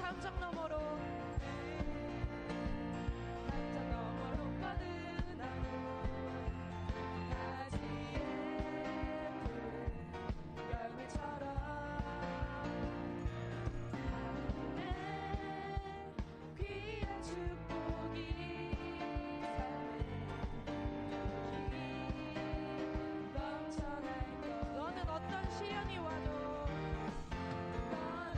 담장 너머로 뻗으나무 가지에 푸른 열매처럼 하늘에 귀한 축복이 삶에 넘쳐날 것. 너는 어떤 시련이 와도 너는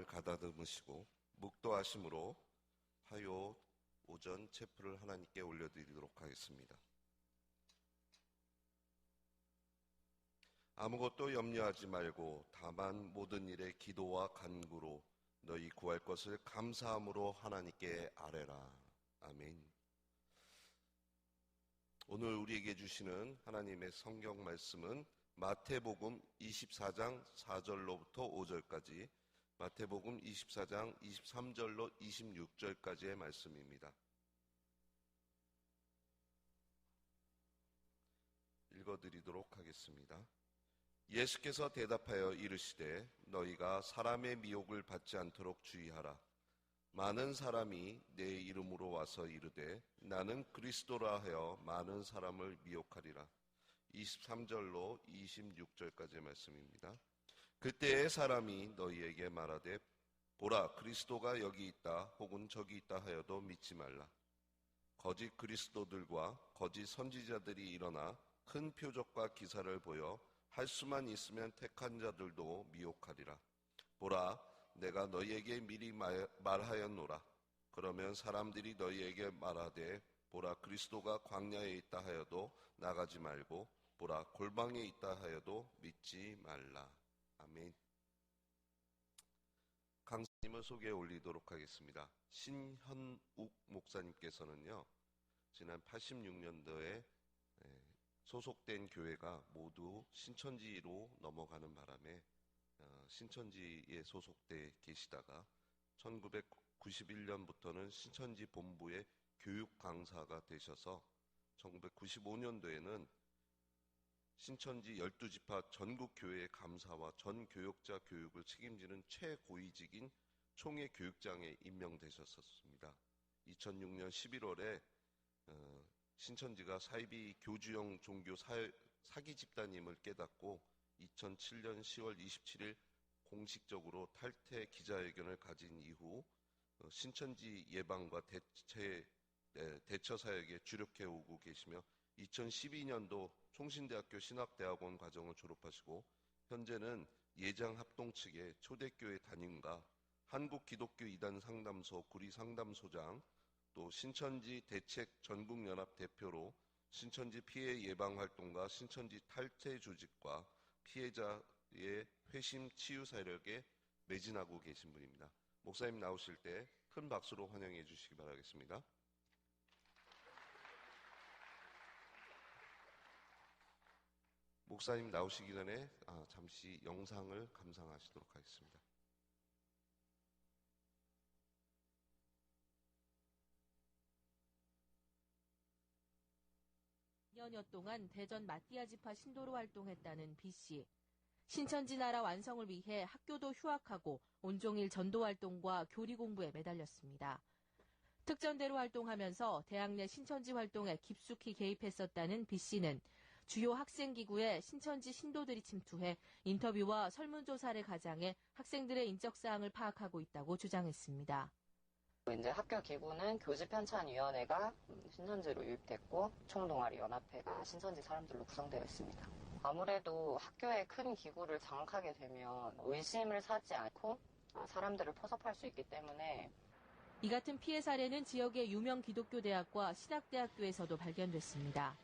가다듬으시고 묵도하심으로 화요 오전 체프를 하나님께 올려드리도록 하겠습니다. 아무것도 염려하지 말고 다만 모든 일에 기도와 간구로 너희 구할 것을 감사함으로 하나님께 아뢰라. 아멘. 오늘 우리에게 주시는 하나님의 성경 말씀은 마태복음 24장 4절로부터 5절까지, 마태복음 24장 23절로 26절까지의 말씀입니다. 읽어드리도록 하겠습니다. 예수께서 대답하여 이르시되 너희가 사람의 미혹을 받지 않도록 주의하라. 많은 사람이 내 이름으로 와서 이르되 나는 그리스도라 하여 많은 사람을 미혹하리라. 23절로 26절까지의 말씀입니다. 그때의 사람이 너희에게 말하되 보라 그리스도가 여기 있다 혹은 저기 있다 하여도 믿지 말라. 거짓 그리스도들과 거짓 선지자들이 일어나 큰 표적과 기사를 보여 할 수만 있으면 택한 자들도 미혹하리라. 보라 내가 너희에게 미리 말하였노라. 그러면 사람들이 너희에게 말하되 보라 그리스도가 광야에 있다 하여도 나가지 말고 보라 골방에 있다 하여도 믿지 말라. 아멘. 강사님을 소개해 올리도록 하겠습니다. 신현욱 목사님께서는요, 지난 86년도에 소속된 교회가 모두 신천지로 넘어가는 바람에 신천지에 소속돼 계시다가 1991년부터는 신천지 본부의 교육 강사가 되셔서 1995년도에는 신천지 12지파 전국교회 감사와 전 교역자 교육을 책임지는 최고위직인 총회 교육장에 임명되셨습니다. 2006년 11월에 신천지가 사이비 교주형 종교 사기 집단임을 깨닫고 2007년 10월 27일 공식적으로 탈퇴 기자회견을 가진 이후 신천지 예방과 대처 사역에 주력해오고 계시며 2012년도 총신대학교 신학대학원 과정을 졸업하시고 현재는 예장합동 측의 초대교회 담임과 한국기독교 이단 상담소 구리상담소장, 또 신천지 대책 전국연합 대표로 신천지 피해 예방 활동과 신천지 탈퇴 조직과 피해자의 회심 치유 사역에 매진하고 계신 분입니다. 목사님 나오실 때 큰 박수로 환영해 주시기 바라겠습니다. 목사님 나오시기 전에 잠시 영상을 감상하시도록 하겠습니다. 2년여 동안 대전 마띠아 지파 신도로 활동했다는 B씨. 신천지 나라 완성을 위해 학교도 휴학하고 온종일 전도 활동과 교리 공부에 매달렸습니다. 특전대로 활동하면서 대학 내 신천지 활동에 깊숙이 개입했었다는 B씨는 주요 학생기구에 신천지 신도들이 침투해 인터뷰와 설문조사를 가장해 학생들의 인적사항을 파악하고 있다고 주장했습니다. 이제 학교 기구는 교집편찬위원회가 신천지로 유입됐고 총동아리 연합회가 신천지 사람들로 구성되어 있습니다. 아무래도 학교의 큰 기구를 장악하게 되면 의심을 사지 않고 사람들을 포섭할 수 있기 때문에 이 같은 피해 사례는 지역의 유명 기독교 대학과 신학대학교에서도 발견됐습니다.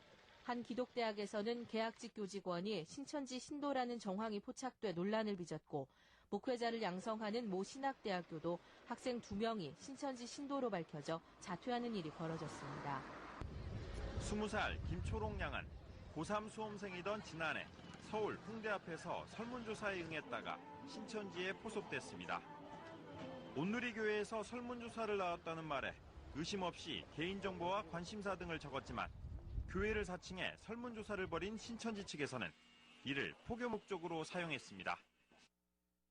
한 기독대학에서는 계약직 교직원이 신천지 신도라는 정황이 포착돼 논란을 빚었고 목회자를 양성하는 모 신학대학교도 학생 2명이 신천지 신도로 밝혀져 자퇴하는 일이 벌어졌습니다. 20살 김초롱 양은 고3 수험생이던 지난해 서울 홍대 앞에서 설문조사에 응했다가 신천지에 포섭됐습니다. 온누리교회에서 설문조사를 나왔다는 말에 의심 없이 개인정보와 관심사 등을 적었지만 교회를 사칭해 설문조사를 벌인 신천지 측에서는 이를 포교 목적으로 사용했습니다.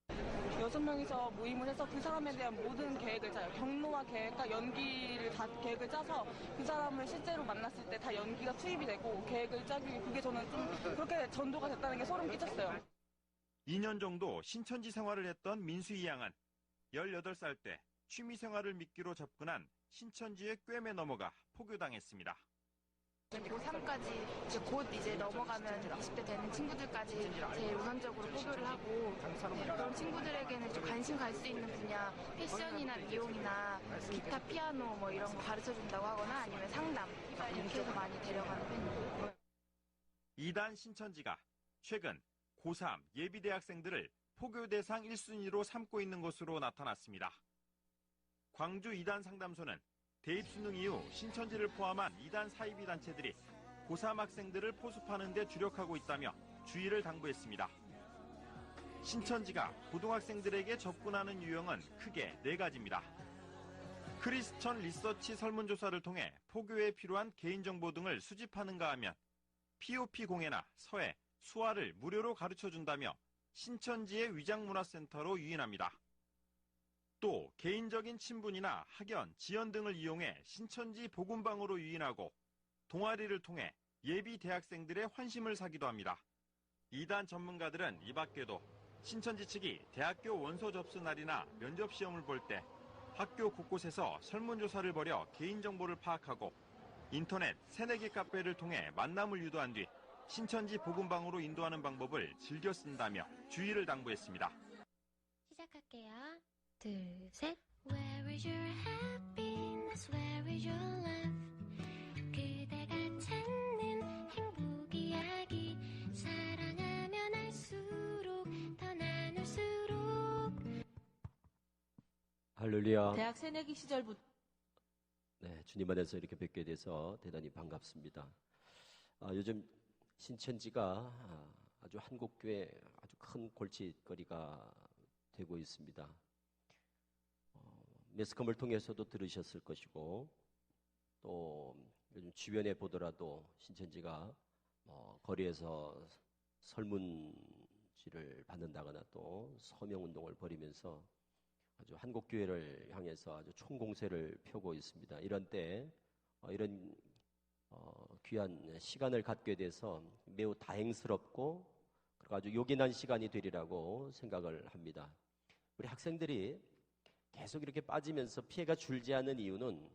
6명이서 모임을 해서 그 사람에 대한 모든 계획을 짜요. 경로와 계획과 연기를 다 계획을 짜서 그 사람을 실제로 만났을 때 다 연기가 투입이 되고 계획을 짜기 위해 그게 저는 좀 그렇게 전도가 됐다는 게 소름 끼쳤어요. 2년 정도 신천지 생활을 했던 민수희 양은 18살 때 취미생활을 미끼로 접근한 신천지의 꿰매 넘어가 포교당했습니다. 고3까지 이제 곧 이제 넘어가면 20대 되는 친구들까지 제일 우선적으로 포교를 하고 그런 친구들에게는 좀 관심 갈 수 있는 분야 패션이나 미용이나 기타, 피아노 뭐 이런 거 가르쳐 준다고 하거나 아니면 상담 이렇게 해서 많이 데려가는 편이에요. 이단 신천지가 최근 고3 예비대학생들을 포교 대상 1순위로 삼고 있는 것으로 나타났습니다. 광주 이단 상담소는 대입 수능 이후 신천지를 포함한 이단 사이비 단체들이 고3 학생들을 포섭하는 데 주력하고 있다며 주의를 당부했습니다. 신천지가 고등학생들에게 접근하는 유형은 크게 4가지입니다. 크리스천 리서치 설문조사를 통해 포교에 필요한 개인정보 등을 수집하는가 하면 POP 공예나 서예, 수화를 무료로 가르쳐준다며 신천지의 위장문화센터로 유인합니다. 또 개인적인 친분이나 학연, 지연 등을 이용해 신천지 복음방으로 유인하고 동아리를 통해 예비 대학생들의 환심을 사기도 합니다. 이단 전문가들은 이 밖에도 신천지 측이 대학교 원서 접수 날이나 면접 시험을 볼 때 학교 곳곳에서 설문조사를 벌여 개인정보를 파악하고 인터넷, 새내기 카페를 통해 만남을 유도한 뒤 신천지 복음방으로 인도하는 방법을 즐겨 쓴다며 주의를 당부했습니다. 시작할게요. 둘, 셋. Where is your happiness? Where is your love? 그대가 찾는 행복 이야기. 사랑하면 할수록 더 나눌수록. 할렐루야. 대학 새내기 시절부터 네, 주님 안에서 이렇게 뵙게 돼서 대단히 반갑습니다. 요즘 신천지가 아주 한국교회 아주 큰 골칫거리가 되고 있습니다. 매스컴을 통해서도 들으셨을 것이고 또 요즘 주변에 보더라도 신천지가 거리에서 설문지를 받는다거나 또 서명운동을 벌이면서 아주 한국교회를 향해서 아주 총공세를 펴고 있습니다. 이런 때 이런 귀한 시간을 갖게 돼서 매우 다행스럽고 그리고 아주 요긴한 시간이 되리라고 생각을 합니다. 우리 학생들이 계속 이렇게 빠지면서 피해가 줄지 않는 이유는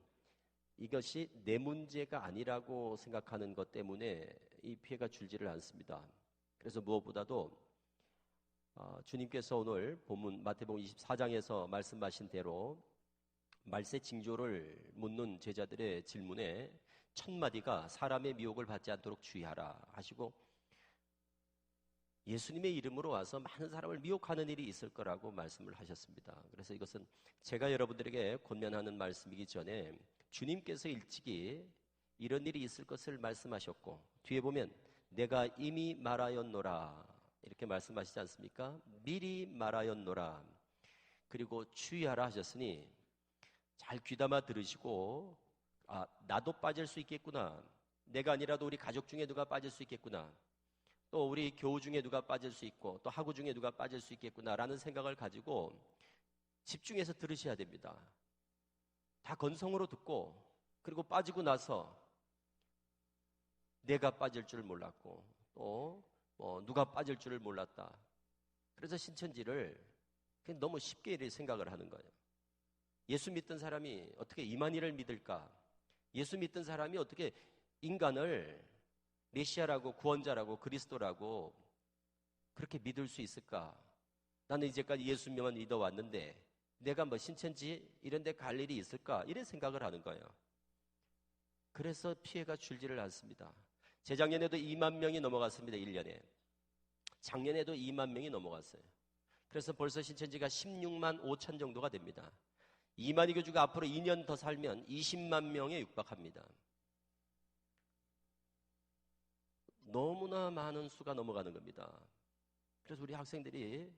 이것이 내 문제가 아니라고 생각하는 것 때문에 이 피해가 줄지를 않습니다. 그래서 무엇보다도 주님께서 오늘 본문 마태복음 24장에서 말씀하신 대로 말세 징조를 묻는 제자들의 질문에 첫 마디가 사람의 미혹을 받지 않도록 주의하라 하시고 예수님의 이름으로 와서 많은 사람을 미혹하는 일이 있을 거라고 말씀을 하셨습니다. 그래서 이것은 제가 여러분들에게 권면하는 말씀이기 전에 주님께서 일찍이 이런 일이 있을 것을 말씀하셨고 뒤에 보면 내가 이미 말하였노라 이렇게 말씀하시지 않습니까? 미리 말하였노라 그리고 주의하라 하셨으니 잘 귀담아 들으시고 나도 빠질 수 있겠구나. 내가 아니라도 우리 가족 중에 누가 빠질 수 있겠구나. 또 우리 교우 중에 누가 빠질 수 있고 또 학우 중에 누가 빠질 수 있겠구나라는 생각을 가지고 집중해서 들으셔야 됩니다. 다 건성으로 듣고 그리고 빠지고 나서 내가 빠질 줄 몰랐고 또 누가 빠질 줄을 몰랐다. 그래서 신천지를 그냥 너무 쉽게 이렇게 생각을 하는 거예요. 예수 믿던 사람이 어떻게 이만희를 믿을까? 예수 믿던 사람이 어떻게 인간을 메시아라고 구원자라고 그리스도라고 그렇게 믿을 수 있을까? 나는 이제까지 예수님만 믿어왔는데 내가 신천지 이런 데 갈 일이 있을까? 이런 생각을 하는 거예요. 그래서 피해가 줄지를 않습니다. 재작년에도 2만 명이 넘어갔습니다. 1년에. 작년에도 2만 명이 넘어갔어요. 그래서 벌써 신천지가 16만 5천 정도가 됩니다. 이만희 교주가 앞으로 2년 더 살면 20만 명에 육박합니다. 너무나 많은 수가 넘어가는 겁니다. 그래서 우리 학생들이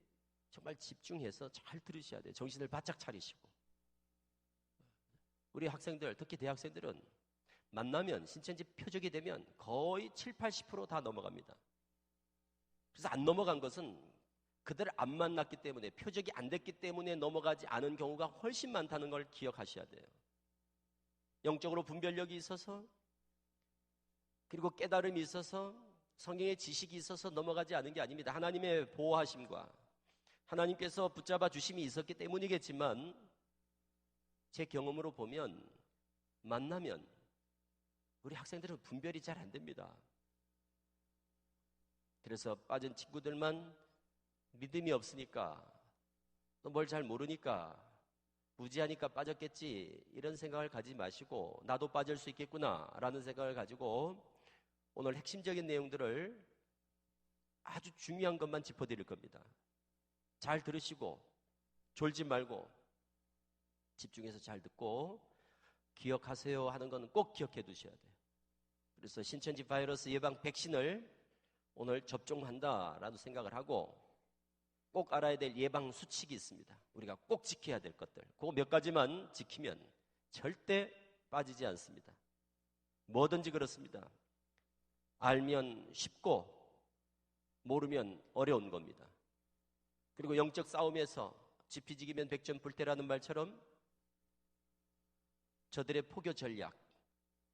정말 집중해서 잘 들으셔야 돼요. 정신을 바짝 차리시고. 우리 학생들, 특히 대학생들은 만나면 신천지 표적이 되면 거의 7, 80% 다 넘어갑니다. 그래서 안 넘어간 것은 그들을 안 만났기 때문에 표적이 안 됐기 때문에 넘어가지 않은 경우가 훨씬 많다는 걸 기억하셔야 돼요. 영적으로 분별력이 있어서 그리고 깨달음이 있어서 성경의 지식이 있어서 넘어가지 않은 게 아닙니다. 하나님의 보호하심과 하나님께서 붙잡아 주심이 있었기 때문이겠지만 제 경험으로 보면 만나면 우리 학생들은 분별이 잘 안 됩니다. 그래서 빠진 친구들만 믿음이 없으니까 또 뭘 잘 모르니까 무지하니까 빠졌겠지 이런 생각을 가지지 마시고 나도 빠질 수 있겠구나 라는 생각을 가지고 오늘 핵심적인 내용들을 아주 중요한 것만 짚어드릴 겁니다. 잘 들으시고 졸지 말고 집중해서 잘 듣고 기억하세요 하는 건 꼭 기억해 두셔야 돼요. 그래서 신천지 바이러스 예방 백신을 오늘 접종한다라는 생각을 하고 꼭 알아야 될 예방 수칙이 있습니다. 우리가 꼭 지켜야 될 것들. 그거 몇 가지만 지키면 절대 빠지지 않습니다. 뭐든지 그렇습니다. 알면 쉽고 모르면 어려운 겁니다. 그리고 영적 싸움에서 지피지기면 백전불태라는 말처럼 저들의 포교 전략,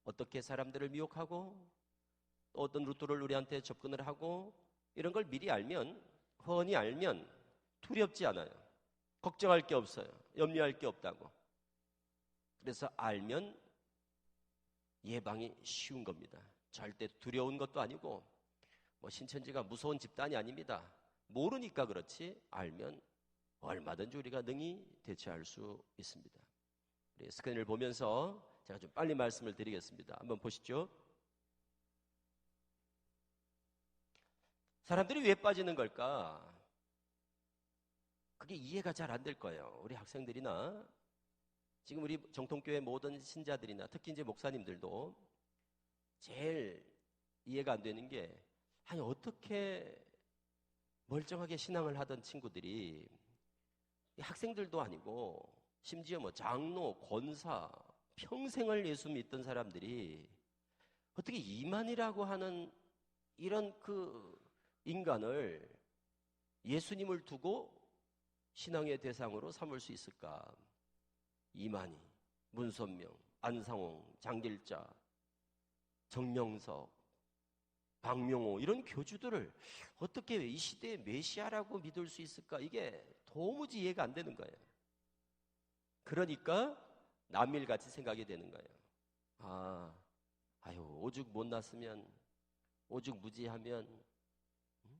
어떻게 사람들을 미혹하고 또 어떤 루트를 우리한테 접근을 하고 이런 걸 미리 알면, 훤히 알면 두렵지 않아요. 걱정할 게 없어요. 염려할 게 없다고. 그래서 알면 예방이 쉬운 겁니다. 절대 두려운 것도 아니고 뭐 신천지가 무서운 집단이 아닙니다. 모르니까 그렇지 알면 얼마든지 우리가 능히 대처할 수 있습니다. 우리 스크린을 보면서 제가 좀 빨리 말씀을 드리겠습니다. 한번 보시죠. 사람들이 왜 빠지는 걸까? 그게 이해가 잘 안 될 거예요. 우리 학생들이나 지금 우리 정통교회 모든 신자들이나 특히 이제 목사님들도 제일 이해가 안 되는 게 아니 어떻게 멀쩡하게 신앙을 하던 친구들이 학생들도 아니고 심지어 뭐 장로, 권사, 평생을 예수 믿던 사람들이 어떻게 이만이라고 하는 이런 그 인간을 예수님을 두고 신앙의 대상으로 삼을 수 있을까? 이만희, 문선명, 안상홍, 장길자, 정명석, 박명호 이런 교주들을 어떻게 이 시대의 메시아라고 믿을 수 있을까? 이게 도무지 이해가 안 되는 거예요. 그러니까 남일같이 생각이 되는 거예요. 오죽 못났으면, 오죽 무지하면,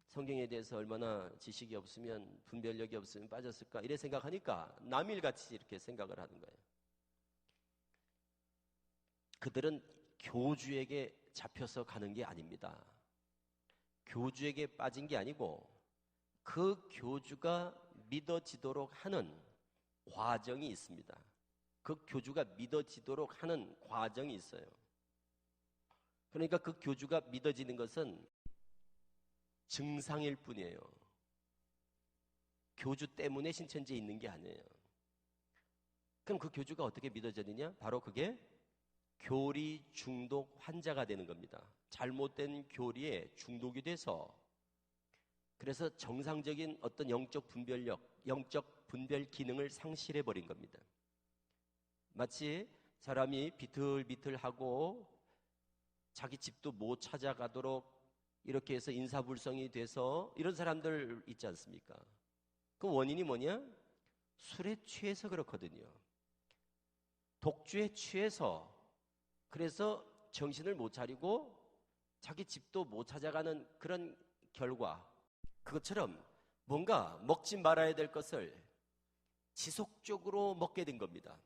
성경에 대해서 얼마나 지식이 없으면, 분별력이 없으면 빠졌을까? 이래 생각하니까 남일같이 이렇게 생각을 하는 거예요. 그들은 교주에게 잡혀서 가는 게 아닙니다. 교주에게 빠진 게 아니고 그 교주가 믿어지도록 하는 과정이 있습니다. 그 교주가 믿어지도록 하는 과정이 있어요. 그러니까 그 교주가 믿어지는 것은 증상일 뿐이에요. 교주 때문에 신천지에 있는 게 아니에요. 그럼 그 교주가 어떻게 믿어졌느냐? 바로 그게 교리 중독 환자가 되는 겁니다. 잘못된 교리에 중독이 돼서 그래서 정상적인 어떤 영적 분별력, 영적 분별 기능을 상실해 버린 겁니다. 마치 사람이 비틀비틀하고 자기 집도 못 찾아가도록 이렇게 해서 인사불성이 돼서 이런 사람들 있지 않습니까? 그 원인이 뭐냐? 술에 취해서 그렇거든요. 독주에 취해서 그래서 정신을 못 차리고 자기 집도 못 찾아가는 그런 결과, 그것처럼 뭔가 먹지 말아야 될 것을 지속적으로 먹게 된 겁니다.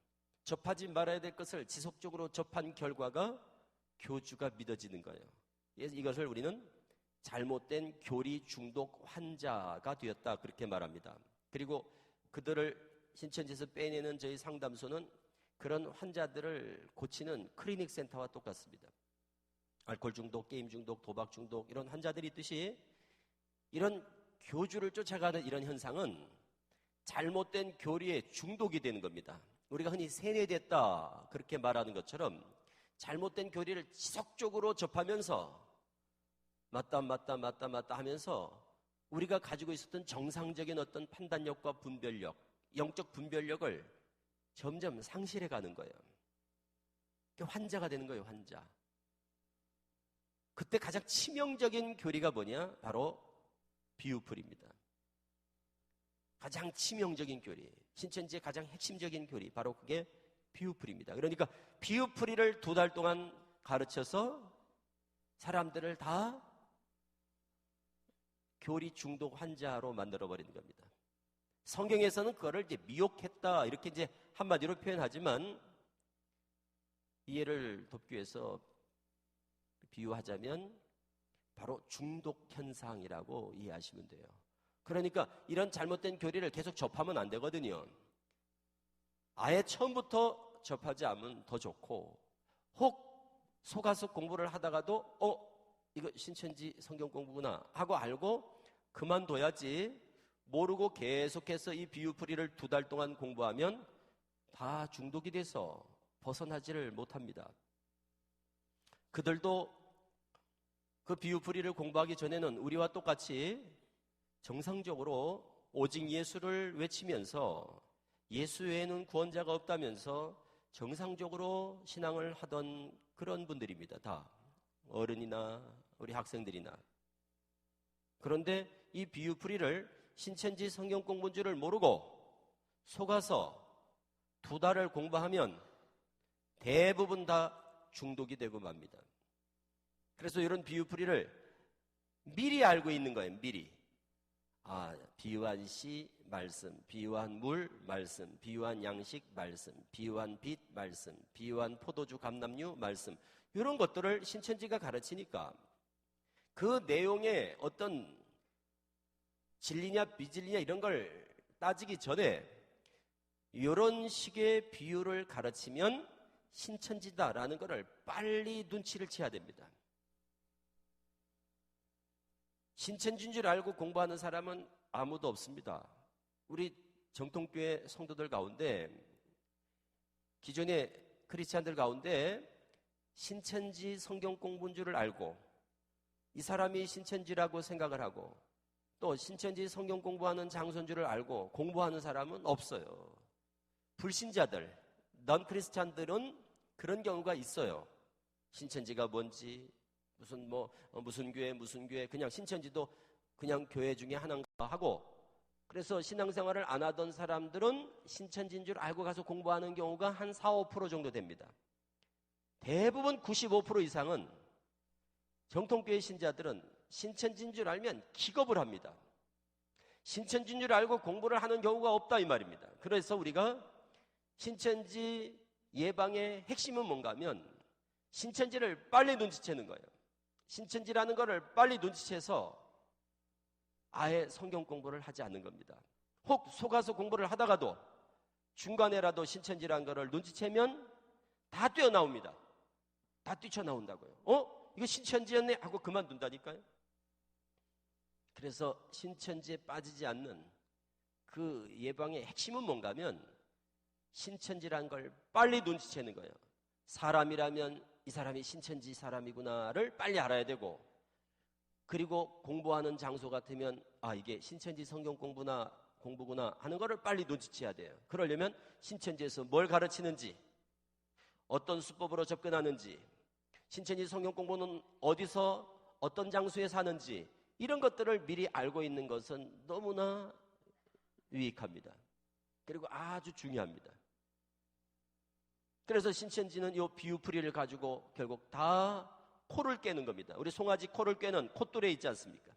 접하지 말아야 될 것을 지속적으로 접한 결과가 교주가 믿어지는 거예요. 이것을 우리는 잘못된 교리 중독 환자가 되었다 그렇게 말합니다. 그리고 그들을 신천지에서 빼내는 저희 상담소는 그런 환자들을 고치는 클리닉 센터와 똑같습니다. 알코올 중독, 게임 중독, 도박 중독 이런 환자들이 있듯이 이런 교주를 쫓아가는 이런 현상은 잘못된 교리에 중독이 되는 겁니다. 우리가 흔히 세뇌됐다 그렇게 말하는 것처럼 잘못된 교리를 지속적으로 접하면서 맞다 하면서 우리가 가지고 있었던 정상적인 어떤 판단력과 분별력, 영적 분별력을 점점 상실해 가는 거예요. 환자가 되는 거예요, 환자. 그때 가장 치명적인 교리가 뭐냐? 바로 비유풀입니다. 가장 치명적인 교리, 신천지의 가장 핵심적인 교리, 바로 그게 비유풀입니다. 그러니까 비유풀이를 2달 동안 가르쳐서 사람들을 다 교리 중독 환자로 만들어버리는 겁니다. 성경에서는 그거를 이제 미혹했다 이렇게 이제 한마디로 표현하지만 이해를 돕기 위해서 비유하자면 바로 중독 현상이라고 이해하시면 돼요. 그러니까 이런 잘못된 교리를 계속 접하면 안 되거든요. 아예 처음부터 접하지 않으면 더 좋고, 혹 속아서 공부를 하다가도 이거 신천지 성경 공부구나 하고 알고 그만둬야지, 모르고 계속해서 이 비유풀이를 2달 동안 공부하면 다 중독이 돼서 벗어나지를 못합니다. 그들도 그 비유풀이를 공부하기 전에는 우리와 똑같이 정상적으로 오직 예수를 외치면서 예수 외에는 구원자가 없다면서 정상적으로 신앙을 하던 그런 분들입니다. 다 어른이나 우리 학생들이나. 그런데 이 비유풀이를 신천지 성경 공부인 줄을 모르고 속아서 2달을 공부하면 대부분 다 중독이 되고 맙니다. 그래서 이런 비유풀이를 미리 알고 있는 거예요. 미리. 비유한 씨 말씀, 비유한 물 말씀, 비유한 양식 말씀, 비유한 빛 말씀, 비유한 포도주 감람류 말씀, 이런 것들을 신천지가 가르치니까 그 내용에 어떤 진리냐 비진리냐 이런 걸 따지기 전에 이런 식의 비유를 가르치면 신천지다라는 것을 빨리 눈치를 채야 됩니다. 신천지인 줄 알고 공부하는 사람은 아무도 없습니다. 우리 정통교회 성도들 가운데, 기존의 크리스찬들 가운데 신천지 성경 공부인 줄을 알고 이 사람이 신천지라고 생각을 하고 또 신천지 성경 공부하는 장소인 줄을 알고 공부하는 사람은 없어요. 불신자들, 넌 크리스찬들은 그런 경우가 있어요. 신천지가 뭔지, 무슨 교회, 그냥 신천지도 그냥 교회 중에 하나인가 하고, 그래서 신앙생활을 안 하던 사람들은 신천지인 줄 알고 가서 공부하는 경우가 한 4-5% 정도 됩니다. 대부분 95% 이상은 정통교회 신자들은 신천지인 줄 알면 기겁을 합니다. 신천지인 줄 알고 공부를 하는 경우가 없다 이 말입니다. 그래서 우리가 신천지 예방의 핵심은 뭔가 하면 신천지를 빨리 눈치채는 거예요. 신천지라는 것을 빨리 눈치채서 아예 성경 공부를 하지 않는 겁니다. 혹 속아서 공부를 하다가도 중간에라도 신천지라는 것을 눈치채면 다 뛰어나옵니다. 다 뛰쳐나온다고요. 이거 신천지였네 하고 그만둔다니까요. 그래서 신천지에 빠지지 않는 그 예방의 핵심은 뭔가 하면 신천지라는 걸 빨리 눈치채는 거예요. 사람이라면 이 사람이 신천지 사람이구나를 빨리 알아야 되고, 그리고 공부하는 장소 같으면 이게 신천지 성경 공부구나 하는 거를 빨리 눈치채야 돼요. 그러려면 신천지에서 뭘 가르치는지, 어떤 수법으로 접근하는지, 신천지 성경 공부는 어디서 어떤 장소에 사는지, 이런 것들을 미리 알고 있는 것은 너무나 유익합니다. 그리고 아주 중요합니다. 그래서 신천지는 이 비유풀이를 가지고 결국 다 코를 깨는 겁니다. 우리 송아지 코를 꿰는 콧뚜레 있지 않습니까?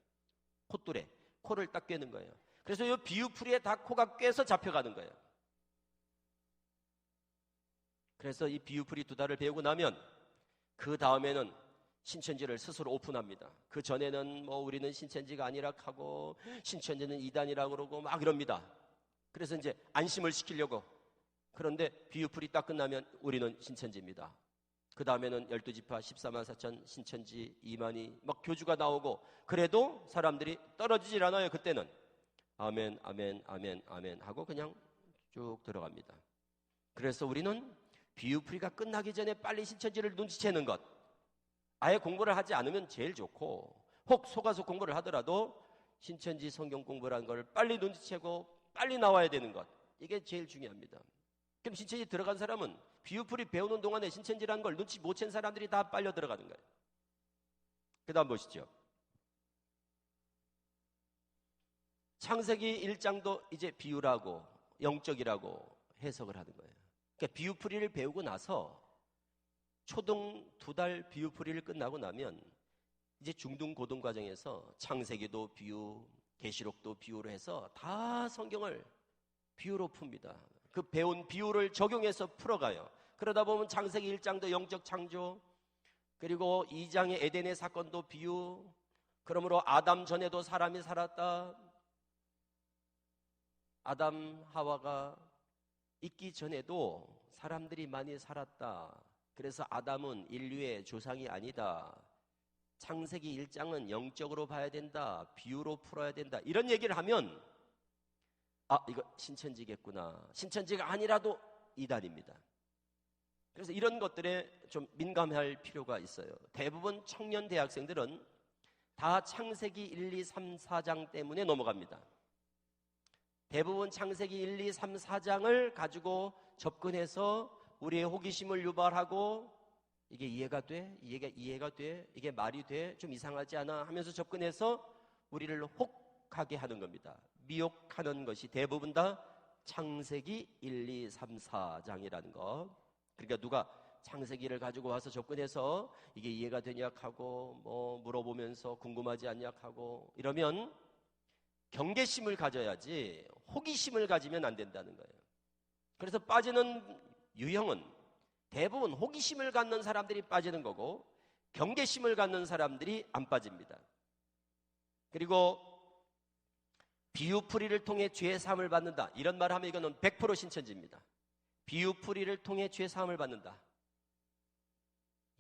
콧뚜레, 코를 딱 꿰는 거예요. 그래서 이 비유풀이에 다 코가 꿰서 잡혀가는 거예요. 그래서 이 비유풀이 2달을 배우고 나면 그 다음에는 신천지를 스스로 오픈합니다. 그 전에는 우리는 신천지가 아니라 하고 신천지는 이단이라고 그러고 막 이럽니다. 그래서 이제 안심을 시키려고. 그런데 비유풀이 딱 끝나면 우리는 신천지입니다. 그 다음에는 12지파 14만 4천 신천지 2만이 막 교주가 나오고, 그래도 사람들이 떨어지질 않아요. 그때는 아멘 아멘 아멘 아멘 하고 그냥 쭉 들어갑니다. 그래서 우리는 비유풀이가 끝나기 전에 빨리 신천지를 눈치채는 것, 아예 공부를 하지 않으면 제일 좋고, 혹 속아서 공부를 하더라도 신천지 성경 공부라는 걸 빨리 눈치채고 빨리 나와야 되는 것, 이게 제일 중요합니다. 그럼 신천지 들어간 사람은 비유풀이 배우는 동안에 신천지라는 걸 눈치 못 챈 사람들이 다 빨려 들어가는 거예요. 그 다음 보시죠. 창세기 1장도 이제 비유라고 영적이라고 해석을 하는 거예요. 그러니까 비유풀이를 배우고 나서 초등 2달 비유풀이를 끝나고 나면 이제 중등 고등 과정에서 창세기도 비유, 계시록도 비유로 해서 다 성경을 비유로 풉니다. 그 배운 비유를 적용해서 풀어가요. 그러다 보면 창세기 1장도 영적 창조, 그리고 2장의 에덴의 사건도 비유, 그러므로 아담 전에도 사람이 살았다. 아담 하와가 있기 전에도 사람들이 많이 살았다. 그래서 아담은 인류의 조상이 아니다. 창세기 1장은 영적으로 봐야 된다. 비유로 풀어야 된다. 이런 얘기를 하면 이거 신천지겠구나. 신천지가 아니라도 이단입니다. 그래서 이런 것들에 좀 민감할 필요가 있어요. 대부분 청년 대학생들은 다 창세기 1, 2, 3, 4장 때문에 넘어갑니다. 대부분 창세기 1, 2, 3, 4장을 가지고 접근해서 우리의 호기심을 유발하고 이게 이해가 돼? 이해가 돼? 이게 말이 돼? 좀 이상하지 않아? 하면서 접근해서 우리를 혹하게 하는 겁니다. 미혹하는 것이 대부분 다 창세기 1, 2, 3, 4장이라는 것. 그러니까 누가 창세기를 가지고 와서 접근해서 이게 이해가 되냐 하고 뭐 물어보면서 궁금하지 않냐 하고 이러면 경계심을 가져야지 호기심을 가지면 안 된다는 거예요. 그래서 빠지는 유형은 대부분 호기심을 갖는 사람들이 빠지는 거고 경계심을 갖는 사람들이 안 빠집니다. 그리고 비유풀이를 통해 죄 사함을 받는다. 이런 말을 하면 이거는 100% 신천지입니다. 비유풀이를 통해 죄 사함을 받는다.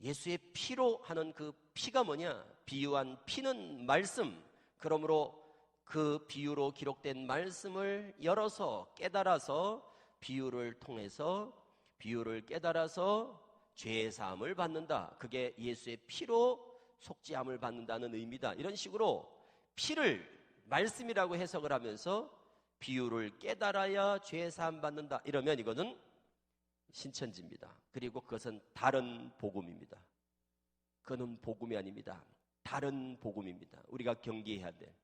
예수의 피로 하는 그 피가 뭐냐? 비유한 피는 말씀. 그러므로 그 비유로 기록된 말씀을 열어서 깨달아서 비유를 통해서 비유를 깨달아서 죄 사함을 받는다. 그게 예수의 피로 속죄함을 받는다는 의미다. 이런 식으로 피를 말씀이라고 해석을 하면서 비유를 깨달아야 죄 사함 받는다. 이러면 이거는 신천지입니다. 그리고 그것은 다른 복음입니다. 그건 복음이 아닙니다. 다른 복음입니다. 우리가 경계해야 돼.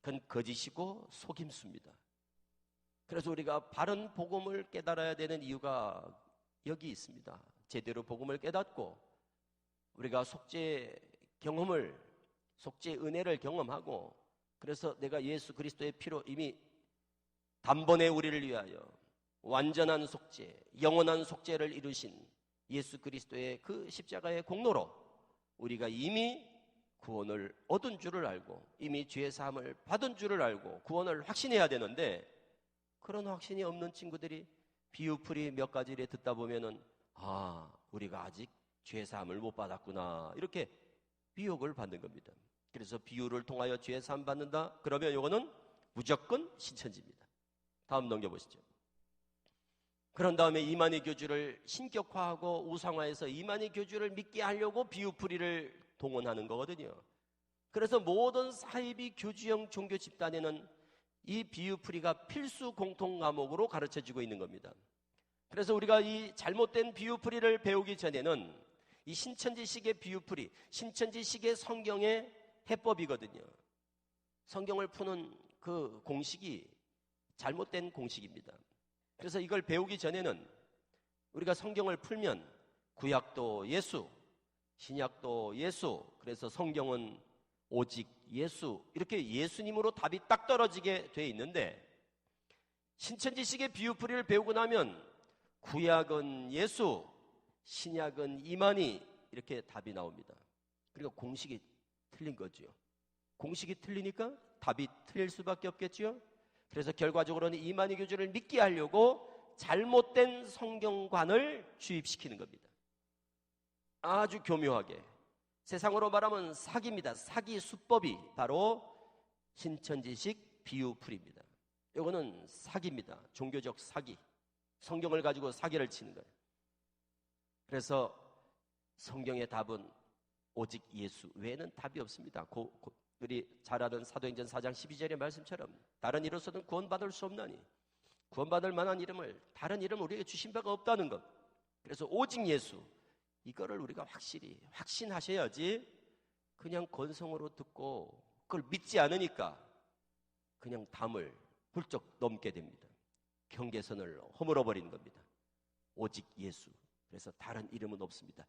그건 거짓이고 속임수입니다. 그래서 우리가 바른 복음을 깨달아야 되는 이유가 여기 있습니다. 제대로 복음을 깨닫고 우리가 속죄 경험을, 속죄 은혜를 경험하고 그래서 내가 예수 그리스도의 피로 이미 단번에 우리를 위하여 완전한 속죄, 영원한 속죄를 이루신 예수 그리스도의 그 십자가의 공로로 우리가 이미 구원을 얻은 줄을 알고 이미 죄 사함을 받은 줄을 알고 구원을 확신해야 되는데 그런 확신이 없는 친구들이 비유풀이 몇 가지를 듣다 보면은 우리가 아직 죄 사함을 못 받았구나 이렇게 미혹을 받는 겁니다. 그래서 비유를 통하여 죄 사함 받는다. 그러면 이거는 무조건 신천지입니다. 다음 넘겨보시죠. 그런 다음에 이만희 교주를 신격화하고 우상화해서 이만희 교주를 믿게 하려고 비유풀이를 동원하는 거거든요. 그래서 모든 사이비 교주형 종교 집단에는 이 비유풀이가 필수 공통 과목으로 가르쳐지고 있는 겁니다. 그래서 우리가 이 잘못된 비유풀이를 배우기 전에는 이 신천지식의 비유풀이, 신천지식의 성경의 해법이거든요. 성경을 푸는 그 공식이 잘못된 공식입니다. 그래서 이걸 배우기 전에는 우리가 성경을 풀면 구약도 예수, 신약도 예수, 그래서 성경은 오직 예수, 이렇게 예수님으로 답이 딱 떨어지게 돼 있는데 신천지식의 비유풀이를 배우고 나면 구약은 예수, 신약은 이만희 이렇게 답이 나옵니다. 그러니까 공식이 틀린 거죠. 공식이 틀리니까 답이 틀릴 수밖에 없겠죠. 그래서 결과적으로는 이만희 교주를 믿게 하려고 잘못된 성경관을 주입시키는 겁니다. 아주 교묘하게. 세상으로 말하면 사기입니다. 사기 수법이 바로 신천지식 비유풀이입니다. 이거는 사기입니다. 종교적 사기. 성경을 가지고 사기를 치는 거예요. 그래서 성경의 답은 오직 예수 외에는 답이 없습니다. 우리 잘 아는 사도행전 4장 12절의 말씀처럼 다른 이로서는 구원받을 수 없나니 구원받을 만한 이름을 다른 이름 우리에게 주신 바가 없다는 것. 그래서 오직 예수 이거를 우리가 확실히 확신하셔야지 그냥 건성으로 듣고 그걸 믿지 않으니까 그냥 담을 훌쩍 넘게 됩니다. 경계선을 허물어 버리는 겁니다. 오직 예수 그래서 다른 이름은 없습니다.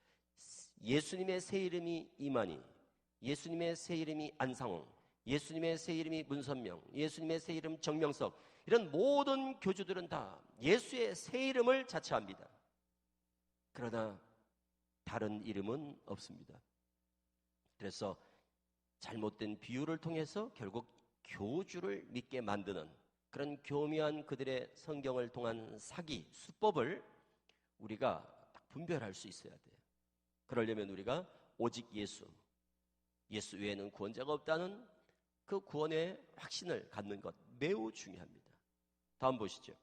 예수님의 새 이름이 이만희, 예수님의 새 이름이 안상홍, 예수님의 새 이름이 문선명, 예수님의 새 이름 정명석, 이런 모든 교주들은 다 예수의 새 이름을 자처합니다. 그러나 다른 이름은 없습니다. 그래서 잘못된 비유를 통해서 결국 교주를 믿게 만드는 그런 교묘한 그들의 성경을 통한 사기, 수법을 우리가 딱 분별할 수 있어야 돼요. 그러려면 우리가 오직 예수 외에는 구원자가 없다는 그 구원의 확신을 갖는 것 매우 중요합니다. 다음 보시죠.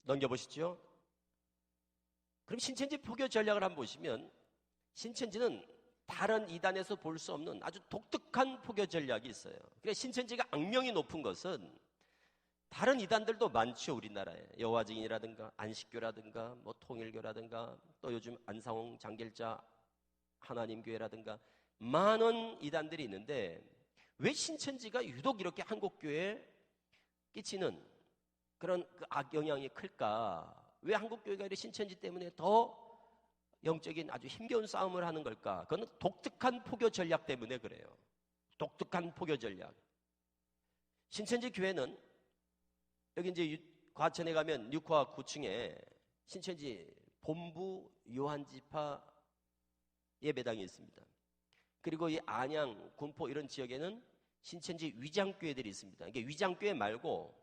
넘겨보시죠. 그럼 신천지 포교 전략을 한번 보시면 신천지는 다른 이단에서 볼 수 없는 아주 독특한 포교 전략이 있어요. 그러니까 신천지가 악명이 높은 것은 다른 이단들도 많죠. 우리나라에 여호와증인이라든가 안식교라든가 뭐 통일교라든가 또 요즘 안상홍 장길자 하나님교회라든가 많은 이단들이 있는데 왜 신천지가 유독 이렇게 한국교회에 끼치는 그런 그 악영향이 클까? 왜 한국교회가 이렇게 신천지 때문에 더 영적인 아주 힘겨운 싸움을 하는 걸까? 그건 독특한 포교 전략 때문에 그래요. 독특한 포교 전략. 신천지 교회는 여기 이제 과천에 가면 6화 9층에 신천지 본부 요한지파 예배당이 있습니다. 그리고 이 안양, 군포 이런 지역에는 신천지 위장교회들이 있습니다. 이게 위장교회 말고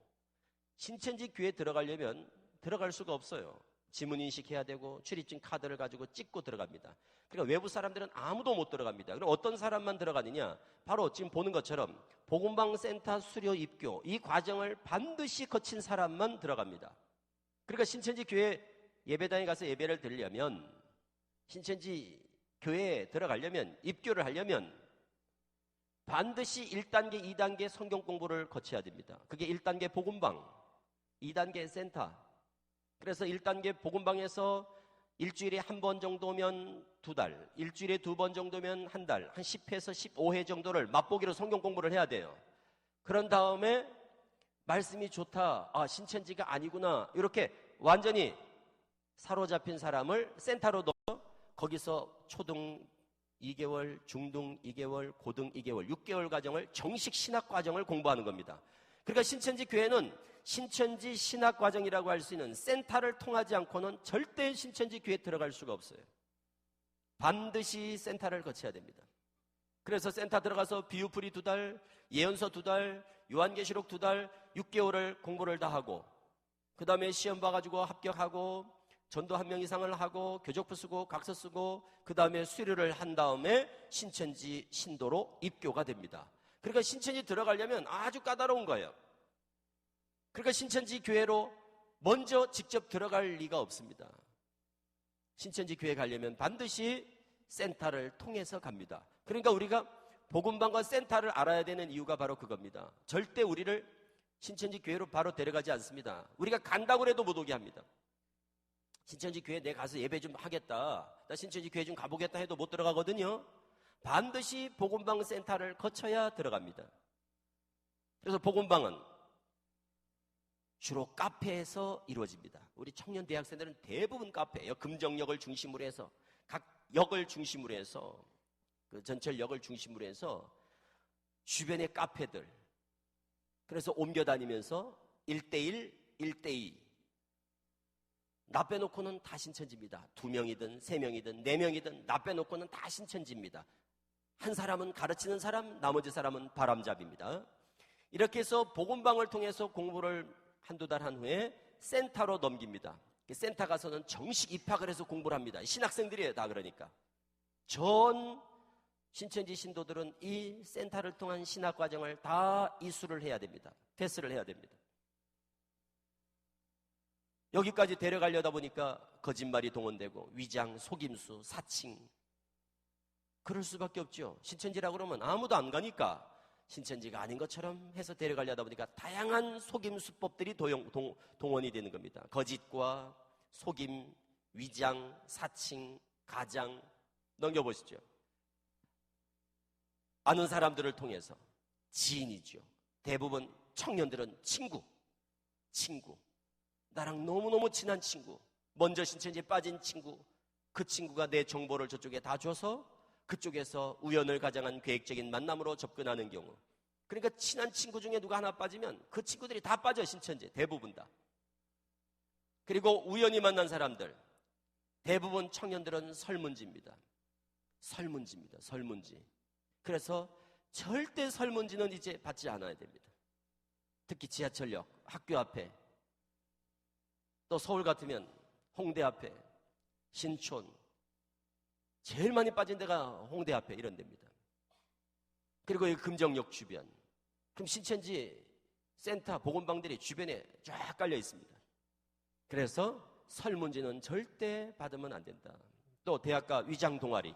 신천지 교회에 들어가려면 들어갈 수가 없어요. 지문인식해야 되고 출입증 카드를 가지고 찍고 들어갑니다. 그러니까 외부 사람들은 아무도 못 들어갑니다. 그럼 어떤 사람만 들어가느냐? 바로 지금 보는 것처럼 복음방센터 수료 입교 이 과정을 반드시 거친 사람만 들어갑니다. 그러니까 신천지 교회 예배당에 가서 예배를 드리려면 신천지 교회에 들어가려면 입교를 하려면 반드시 1단계, 2단계 성경 공부를 거쳐야 됩니다. 그게 1단계 복음방, 2단계 센터. 그래서 1단계 복음방에서 일주일에 한 번 정도면 2달, 일주일에 2번 정도면 한 달, 한 10회에서 15회 정도를 맛보기로 성경 공부를 해야 돼요. 그런 다음에 말씀이 좋다, 아 신천지가 아니구나, 이렇게 완전히 사로잡힌 사람을 센터로 넣어서 거기서 초등 2개월, 중등 2개월, 고등 2개월, 6개월 과정을 정식 신학 과정을 공부하는 겁니다. 그러니까 신천지 교회는 신천지 신학 과정이라고 할 수 있는 센터를 통하지 않고는 절대 신천지 교회에 들어갈 수가 없어요. 반드시 센터를 거쳐야 됩니다. 그래서 센터 들어가서 비유풀이 2달, 예언서 2달, 요한계시록 2달, 6개월을 공부를 다 하고 그 다음에 시험 봐가지고 합격하고 전도 1명 이상을 하고 교적부 쓰고 각서 쓰고 그 다음에 수료를 한 다음에 신천지 신도로 입교가 됩니다. 그러니까 신천지 들어가려면 아주 까다로운 거예요. 그러니까 신천지 교회로 먼저 직접 들어갈 리가 없습니다. 신천지 교회 가려면 반드시 센터를 통해서 갑니다. 그러니까 우리가 복음방과 센터를 알아야 되는 이유가 바로 그겁니다. 절대 우리를 신천지 교회로 바로 데려가지 않습니다. 우리가 간다고 해도 못 오게 합니다. 신천지 교회 내 가서 예배 좀 하겠다, 나 신천지 교회 좀 가보겠다 해도 못 들어가거든요. 반드시 복음방 센터를 거쳐야 들어갑니다. 그래서 복음방은 주로 카페에서 이루어집니다. 우리 청년 대학생들은 대부분 카페예요. 금정역을 중심으로 해서 각 역을 중심으로 해서 그 전철역을 중심으로 해서 주변의 카페들, 그래서 옮겨 다니면서 1대1, 1대2 나 빼놓고는 다 신천지입니다. 2명이든 3명이든 4명이든 나 빼놓고는 다 신천지입니다. 한 사람은 가르치는 사람, 나머지 사람은 바람잡이입니다. 이렇게 해서 복음방을 통해서 공부를 한두 달 한 후에 센터로 넘깁니다. 센터 가서는 정식 입학을 해서 공부를 합니다. 신학생들이에요, 다. 그러니까 전 신천지 신도들은 이 센터를 통한 신학 과정을 다 이수를 해야 됩니다. 패스를 해야 됩니다. 여기까지 데려가려다 보니까 거짓말이 동원되고 위장, 속임수, 사칭, 그럴 수밖에 없죠. 신천지라고 그러면 아무도 안 가니까 신천지가 아닌 것처럼 해서 데려가려다 보니까 다양한 속임수법들이 동원이 되는 겁니다. 거짓과 속임, 위장, 사칭, 가장. 넘겨보시죠. 아는 사람들을 통해서 지인이죠. 대부분 청년들은 친구. 나랑 너무너무 친한 친구, 먼저 신천지에 빠진 친구, 그 친구가 내 정보를 저쪽에 다 줘서 그쪽에서 우연을 가장한 계획적인 만남으로 접근하는 경우. 그러니까 친한 친구 중에 누가 하나 빠지면 그 친구들이 다 빠져, 신천지에. 대부분 다. 그리고 우연히 만난 사람들, 대부분 청년들은 설문지입니다. 설문지입니다. 설문지. 그래서 절대 설문지는 이제 받지 않아야 됩니다. 특히 지하철역, 학교 앞에, 또 서울 같으면 홍대 앞에, 신촌, 제일 많이 빠진 데가 홍대 앞에 이런 데입니다. 그리고 이 금정역 주변, 그럼 신천지 센터, 복음방들이 주변에 쫙 깔려 있습니다. 그래서 설문지는 절대 받으면 안 된다. 또 대학가 위장 동아리,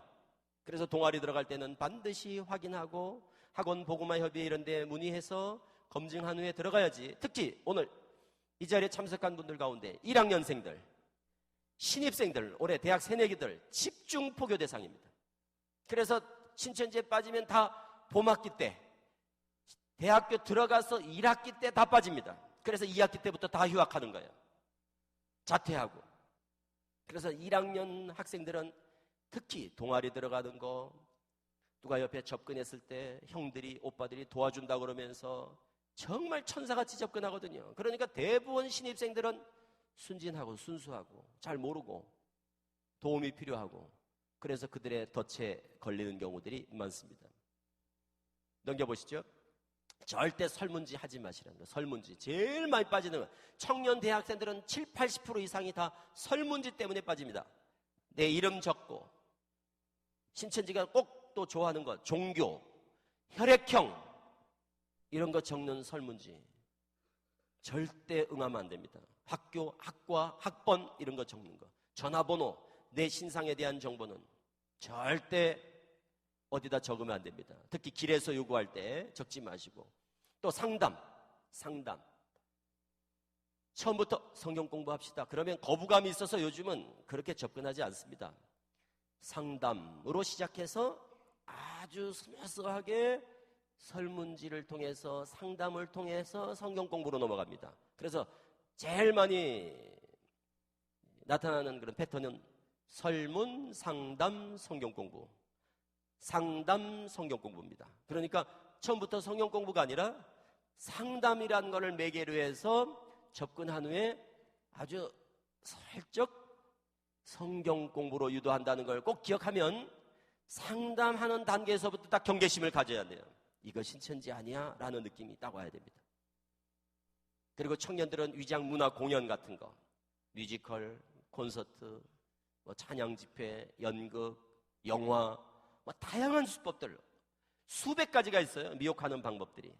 그래서 동아리 들어갈 때는 반드시 확인하고 학원 복음화 협의회 이런 데 문의해서 검증한 후에 들어가야지. 특히 오늘 이 자리에 참석한 분들 가운데 1학년생들, 신입생들, 올해 대학 새내기들 집중 포교 대상입니다. 그래서 신천지에 빠지면 다 봄학기 때, 대학교 들어가서 1학기 때 다 빠집니다. 그래서 2학기 때부터 다 휴학하는 거예요. 자퇴하고. 그래서 1학년 학생들은 특히 동아리 들어가는 거, 누가 옆에 접근했을 때 형들이, 오빠들이 도와준다 그러면서 정말 천사같이 접근하거든요. 그러니까 대부분 신입생들은 순진하고 순수하고 잘 모르고 도움이 필요하고, 그래서 그들의 덫에 걸리는 경우들이 많습니다. 넘겨보시죠. 절대 설문지 하지 마시라는 거예요. 설문지. 제일 많이 빠지는 거예요. 청년 대학생들은 70, 80% 이상이 다 설문지 때문에 빠집니다. 내 이름 적고, 신천지가 꼭 또 좋아하는 것, 종교, 혈액형 이런 거 적는 설문지 절대 응하면 안 됩니다. 학교, 학과, 학번 이런 거 적는 거, 전화번호, 내 신상에 대한 정보는 절대 어디다 적으면 안 됩니다. 특히 길에서 요구할 때 적지 마시고. 또 상담. 처음부터 성경 공부합시다. 그러면 거부감이 있어서 요즘은 그렇게 접근하지 않습니다. 상담으로 시작해서 아주 스무스하게 설문지를 통해서, 상담을 통해서 성경 공부로 넘어갑니다. 그래서 제일 많이 나타나는 그런 패턴은 설문, 상담, 성경 공부. 상담, 성경 공부입니다. 그러니까 처음부터 성경 공부가 아니라 상담이라는 것을 매개로 해서 접근한 후에 아주 살짝 성경 공부로 유도한다는 걸 꼭 기억하면 상담하는 단계에서부터 딱 경계심을 가져야 돼요. 이거 신천지 아니야? 라는 느낌이 딱 와야 됩니다. 그리고 청년들은 위장 문화 공연 같은 거, 뮤지컬, 콘서트, 찬양 집회, 연극, 영화, 다양한 수법들, 수백 가지가 있어요. 미혹하는 방법들이.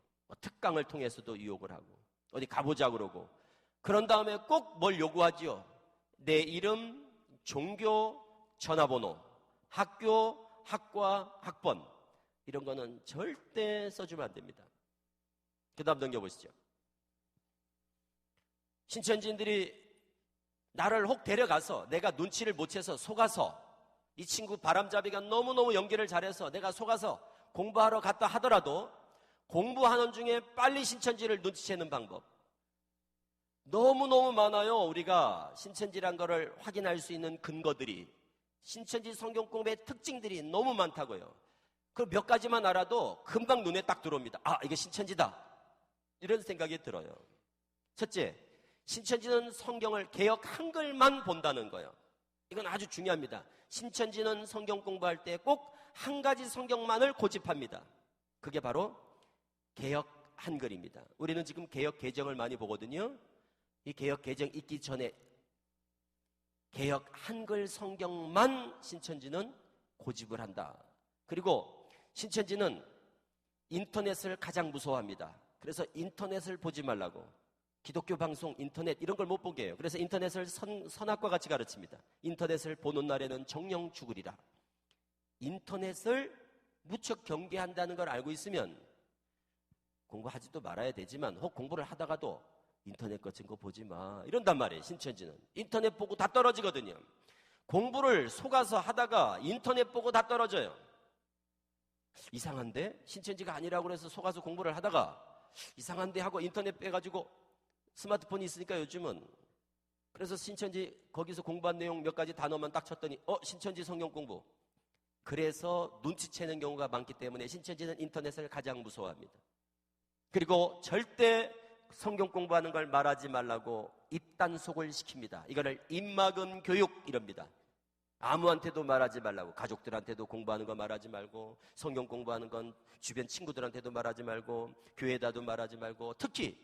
특강을 통해서도 유혹을 하고, 어디 가보자 그러고, 그런 다음에 꼭 뭘 요구하지요? 내 이름, 종교, 전화번호, 학교, 학과, 학번 이런 거는 절대 써주면 안 됩니다. 그 다음 넘겨보시죠. 신천지인들이 나를 혹 데려가서 내가 눈치를 못 채서 속아서, 이 친구 바람잡이가 너무너무 연기를 잘해서 내가 속아서 공부하러 갔다 하더라도 공부하는 중에 빨리 신천지를 눈치채는 방법 너무너무 많아요. 우리가 신천지란 거를 확인할 수 있는 근거들이, 신천지 성경 공부의 특징들이 너무 많다고요. 그 몇 가지만 알아도 금방 눈에 딱 들어옵니다. 아, 이게 신천지다. 이런 생각이 들어요. 첫째, 신천지는 성경을 개역 한글만 본다는 거예요. 이건 아주 중요합니다. 신천지는 성경 공부할 때 꼭 한 가지 성경만을 고집합니다. 그게 바로 개역 한글입니다. 우리는 지금 개역 개정을 많이 보거든요. 이 개역 개정 있기 전에 개역 한글 성경만 신천지는 고집을 한다. 그리고 신천지는 인터넷을 가장 무서워합니다. 그래서 인터넷을 보지 말라고. 기독교 방송, 인터넷 이런 걸 못 보게 해요. 그래서 인터넷을 선악과 같이 가르칩니다. 인터넷을 보는 날에는 정령 죽으리라. 인터넷을 무척 경계한다는 걸 알고 있으면 공부하지도 말아야 되지만, 혹 공부를 하다가도 인터넷 같은 거 보지 마 이런단 말이에요. 신천지는 인터넷 보고 다 떨어지거든요. 공부를 속아서 하다가 인터넷 보고 다 떨어져요. 이상한데? 신천지가 아니라고 그래서 속아서 공부를 하다가 이상한데 하고 인터넷 빼가지고, 스마트폰이 있으니까 요즘은 그래서 신천지 거기서 공부한 내용 몇 가지 단어만 딱 쳤더니 신천지 성경 공부. 그래서 눈치채는 경우가 많기 때문에 신천지는 인터넷을 가장 무서워합니다. 그리고 절대 성경 공부하는 걸 말하지 말라고 입단속을 시킵니다. 이거를 입막음 교육 이럽니다. 아무한테도 말하지 말라고. 가족들한테도 공부하는 거 말하지 말고, 성경 공부하는 건 주변 친구들한테도 말하지 말고, 교회에다도 말하지 말고, 특히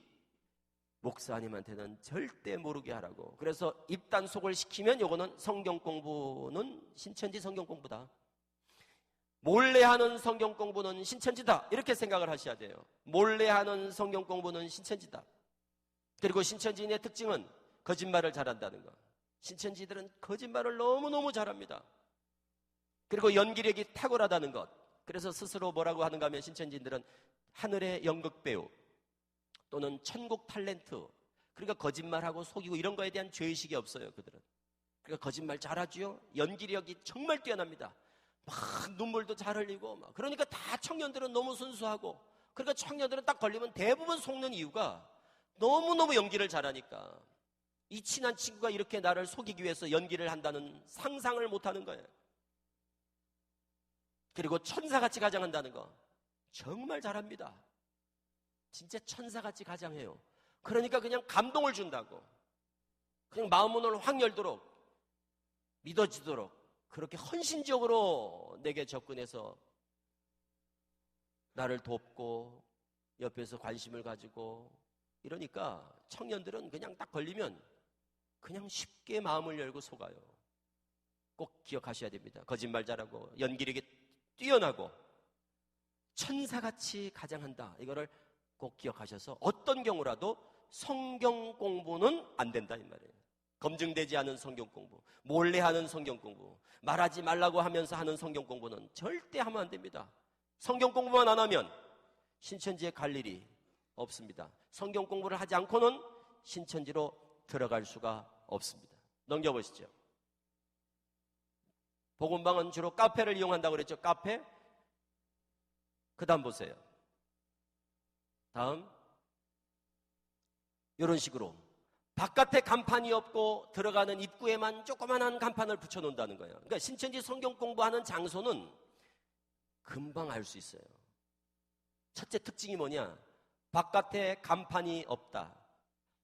목사님한테는 절대 모르게 하라고. 그래서 입단속을 시키면 요거는 성경 공부는 신천지 성경 공부다. 몰래 하는 성경 공부는 신천지다. 이렇게 생각을 하셔야 돼요. 몰래 하는 성경 공부는 신천지다. 그리고 신천지인의 특징은 거짓말을 잘한다는 거. 신천지들은 거짓말을 너무너무 잘합니다. 그리고 연기력이 탁월하다는 것. 그래서 스스로 뭐라고 하는가 하면 신천지인들은 하늘의 연극 배우 또는 천국 탤런트. 그러니까 거짓말하고 속이고 이런 거에 대한 죄의식이 없어요, 그들은. 그러니까 거짓말 잘하죠. 연기력이 정말 뛰어납니다. 막 눈물도 잘 흘리고 막. 그러니까 다 청년들은 너무 순수하고, 그러니까 청년들은 딱 걸리면 대부분 속는 이유가 너무너무 연기를 잘하니까. 이 친한 친구가 이렇게 나를 속이기 위해서 연기를 한다는 상상을 못하는 거예요. 그리고 천사같이 가장한다는 거 정말 잘합니다. 진짜 천사같이 가장해요. 그러니까 그냥 감동을 준다고. 그냥 마음문을 확 열도록, 믿어지도록 그렇게 헌신적으로 내게 접근해서 나를 돕고 옆에서 관심을 가지고 이러니까 청년들은 그냥 딱 걸리면 그냥 쉽게 마음을 열고 속아요. 꼭 기억하셔야 됩니다. 거짓말 잘하고 연기력이 뛰어나고 천사같이 가장한다. 이거를 꼭 기억하셔서 어떤 경우라도 성경 공부는 안 된다 이 말이에요. 검증되지 않은 성경 공부, 몰래 하는 성경 공부, 말하지 말라고 하면서 하는 성경 공부는 절대 하면 안 됩니다. 성경 공부만 안 하면 신천지에 갈 일이 없습니다. 성경 공부를 하지 않고는 신천지로 들어갈 수가 없습니다. 넘겨보시죠. 복음방은 주로 카페를 이용한다고 그랬죠. 카페. 그 다음 보세요. 다음 이런 식으로 바깥에 간판이 없고 들어가는 입구에만 조그만한 간판을 붙여놓는다는 거예요. 그러니까 신천지 성경 공부하는 장소는 금방 알 수 있어요. 첫째 특징이 뭐냐? 바깥에 간판이 없다.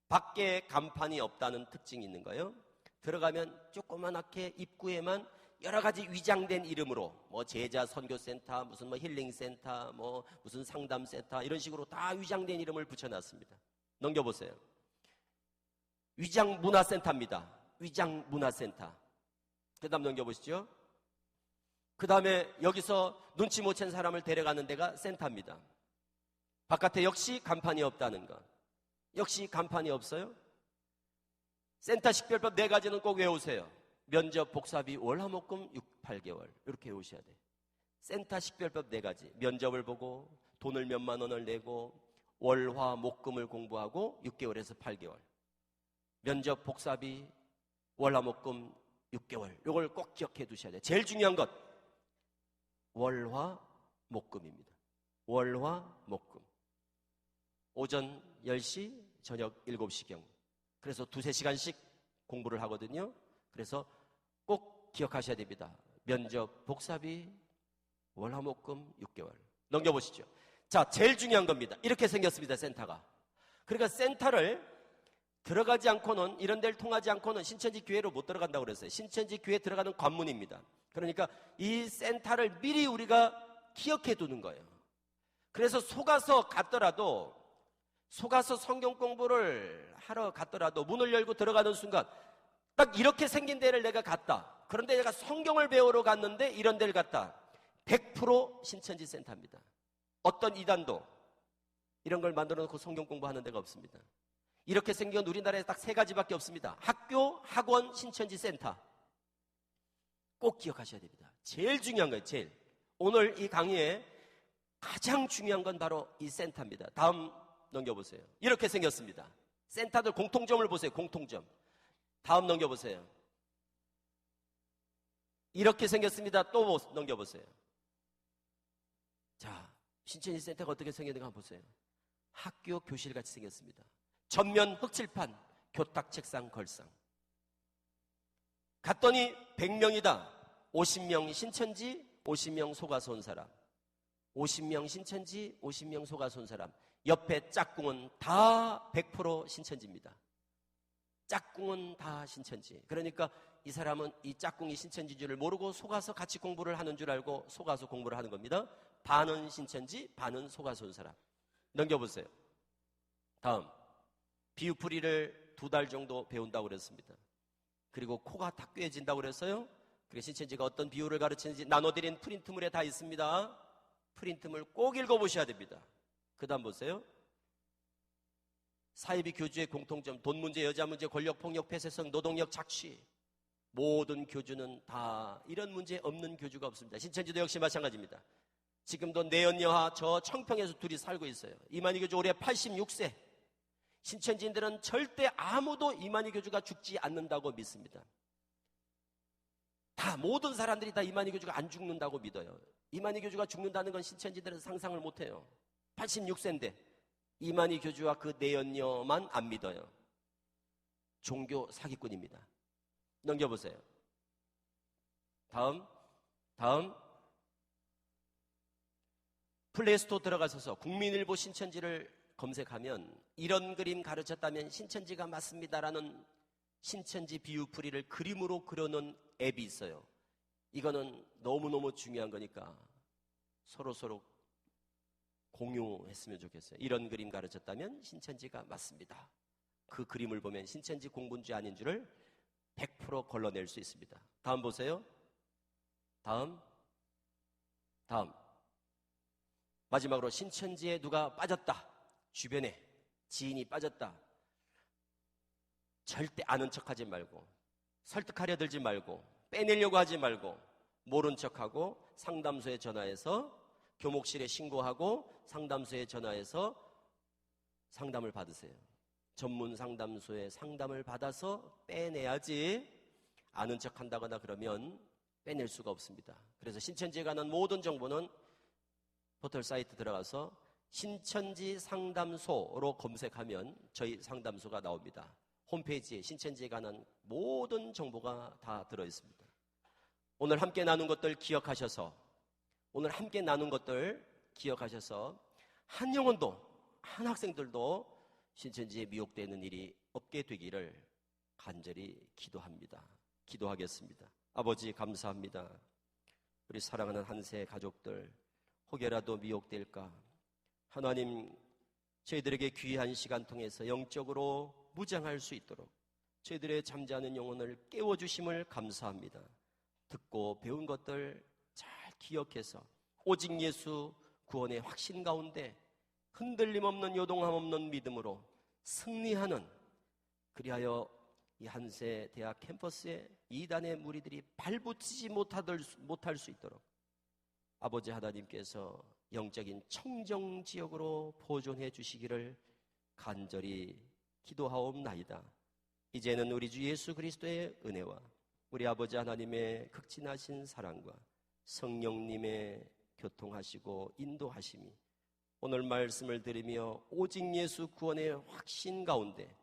밖에 간판이 없다는 특징이 있는 거예요. 들어가면 조그만하게 입구에만 여러 가지 위장된 이름으로 뭐 제자 선교센터, 무슨 뭐 힐링센터, 뭐 무슨 상담센터 이런 식으로 다 위장된 이름을 붙여놨습니다. 넘겨보세요. 위장문화센터입니다. 위장문화센터. 그 다음 넘겨보시죠. 그 다음에 여기서 눈치 못 챈 사람을 데려가는 데가 센터입니다. 바깥에 역시 간판이 없다는 것. 역시 간판이 없어요. 센터 식별법 4가지는 꼭 외우세요. 면접, 복사비, 월화목금 8개월 이렇게 외우셔야 돼요. 센터 식별법 4가지. 면접을 보고 돈을 몇만 원을 내고 월화, 목금을 공부하고 6개월에서 8개월. 면접, 복사비, 월화, 목금 6개월. 이걸 꼭 기억해 두셔야 돼요. 제일 중요한 것 월화, 목금입니다. 월화, 목금. 오전 10시, 저녁 7시경. 그래서 2-3시간씩 공부를 하거든요. 그래서 꼭 기억하셔야 됩니다. 면접, 복사비, 월화, 목금 6개월. 넘겨보시죠. 자, 제일 중요한 겁니다. 이렇게 생겼습니다, 센터가. 그러니까 센터를 들어가지 않고는, 이런 데를 통하지 않고는 신천지 교회로 못 들어간다고 그랬어요. 신천지 교회 들어가는 관문입니다. 그러니까 이 센터를 미리 우리가 기억해 두는 거예요. 그래서 속아서 갔더라도, 속아서 성경 공부를 하러 갔더라도 문을 열고 들어가는 순간 딱 이렇게 생긴 데를 내가 갔다. 그런데 내가 성경을 배우러 갔는데 이런 데를 갔다. 100% 신천지 센터입니다. 어떤 이단도 이런 걸 만들어 놓고 성경 공부하는 데가 없습니다. 이렇게 생긴 우리나라에 딱 3가지밖에 없습니다. 학교, 학원, 신천지 센터. 꼭 기억하셔야 됩니다. 제일 중요한 거예요. 제일. 오늘 이 강의에 가장 중요한 건 바로 이 센터입니다. 다음 넘겨보세요. 이렇게 생겼습니다. 센터들 공통점을 보세요. 공통점. 다음 넘겨보세요. 이렇게 생겼습니다. 또 넘겨보세요. 자, 신천지 센터가 어떻게 생겼는가 한번 보세요. 학교 교실같이 생겼습니다. 전면 흑칠판, 교탁 책상 걸상. 갔더니 100명이다. 50명 신천지, 50명 속아서 온 사람. 50명 신천지, 50명 속아서 온 사람. 옆에 짝꿍은 다 100% 신천지입니다. 짝꿍은 다 신천지. 그러니까 이 사람은 이 짝꿍이 신천지인 줄을 모르고 속아서 같이 공부를 하는 줄 알고 속아서 공부를 하는 겁니다. 반은 신천지, 반은 속아서 온 사람. 넘겨보세요. 다음, 비유풀이를 2달 정도 배운다고 그랬습니다. 그리고 코가 다 꿰진다고 그랬어요. 그래서 신천지가 어떤 비유를 가르치는지 나눠드린 프린트물에 다 있습니다. 프린트물 꼭 읽어보셔야 됩니다. 그 다음 보세요. 사이비 교주의 공통점, 돈 문제, 여자 문제, 권력, 폭력, 폐쇄성, 노동력, 착취. 모든 교주는 다 이런 문제 없는 교주가 없습니다. 신천지도 역시 마찬가지입니다. 지금도 내연여하 저 청평에서 둘이 살고 있어요. 이만희 교주 올해 86세. 신천지인들은 절대 아무도 이만희 교주가 죽지 않는다고 믿습니다. 다 모든 사람들이 다 이만희 교주가 안 죽는다고 믿어요. 이만희 교주가 죽는다는 건 신천지들은 상상을 못해요. 86세인데 이만희 교주와 그 내연녀만 안 믿어요. 종교 사기꾼입니다. 넘겨보세요. 다음 플레이스토어 들어가셔서 국민일보 신천지를 검색하면 이런 그림 가르쳤다면 신천지가 맞습니다라는 신천지 비유풀이를 그림으로 그려놓은 앱이 있어요. 이거는 너무너무 중요한 거니까 서로 공유했으면 좋겠어요. 이런 그림 가르쳤다면 신천지가 맞습니다. 그 그림을 보면 신천지 공부인지 아닌 줄을 100% 걸러낼 수 있습니다. 다음 보세요. 다음 마지막으로 신천지에 누가 빠졌다. 주변에 지인이 빠졌다. 절대 아는 척하지 말고 설득하려 들지 말고 빼내려고 하지 말고 모른 척하고 상담소에 전화해서 교목실에 신고하고 상담소에 전화해서 상담을 받으세요. 전문 상담소에 상담을 받아서 빼내야지 아는 척한다거나 그러면 빼낼 수가 없습니다. 그래서 신천지에 관한 모든 정보는 포털 사이트 들어가서 신천지 상담소로 검색하면 저희 상담소가 나옵니다. 홈페이지에 신천지에 관한 모든 정보가 다 들어있습니다. 오늘 함께 나눈 것들 기억하셔서 한 영혼도 한 학생들도 신천지에 미혹되는 일이 없게 되기를 간절히 기도합니다. 기도하겠습니다. 아버지 감사합니다. 우리 사랑하는 한세 가족들 혹여라도 미혹될까 하나님 저희들에게 귀한 시간 통해서 영적으로 무장할 수 있도록 저희들의 잠자는 영혼을 깨워주심을 감사합니다. 듣고 배운 것들 잘 기억해서 오직 예수 구원의 확신 가운데 흔들림 없는 요동함 없는 믿음으로 승리하는 그리하여 이 한세 대학 캠퍼스에 이단의 무리들이 발붙이지 못할 수 있도록 아버지 하나님께서 영적인 청정지역으로 보존해 주시기를 간절히 기도하옵나이다. 이제는 우리 주 예수 그리스도의 은혜와 우리 아버지 하나님의 극진하신 사랑과 성령님의 교통하시고 인도하심이 오늘 말씀을 들으며 오직 예수 구원의 확신 가운데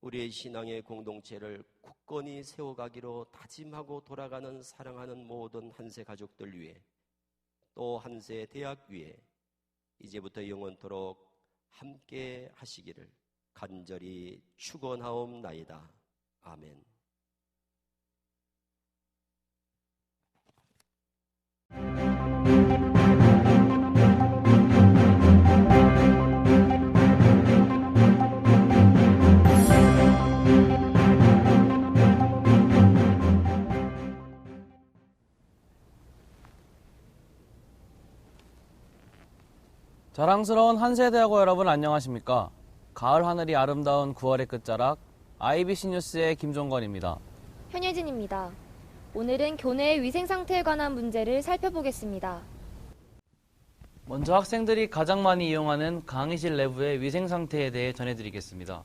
우리의 신앙의 공동체를 굳건히 세워가기로 다짐하고 돌아가는 사랑하는 모든 한세 가족들 위해 또 한세 대학 위에 이제부터 영원토록 함께 하시기를 간절히 축원하옵나이다. 아멘. 자랑스러운 한세대학우 여러분 안녕하십니까? 가을 하늘이 아름다운 9월의 끝자락 IBC 뉴스의 김종건입니다. 현예진입니다. 오늘은 교내의 위생 상태에 관한 문제를 살펴보겠습니다. 먼저 학생들이 가장 많이 이용하는 강의실 내부의 위생 상태에 대해 전해드리겠습니다.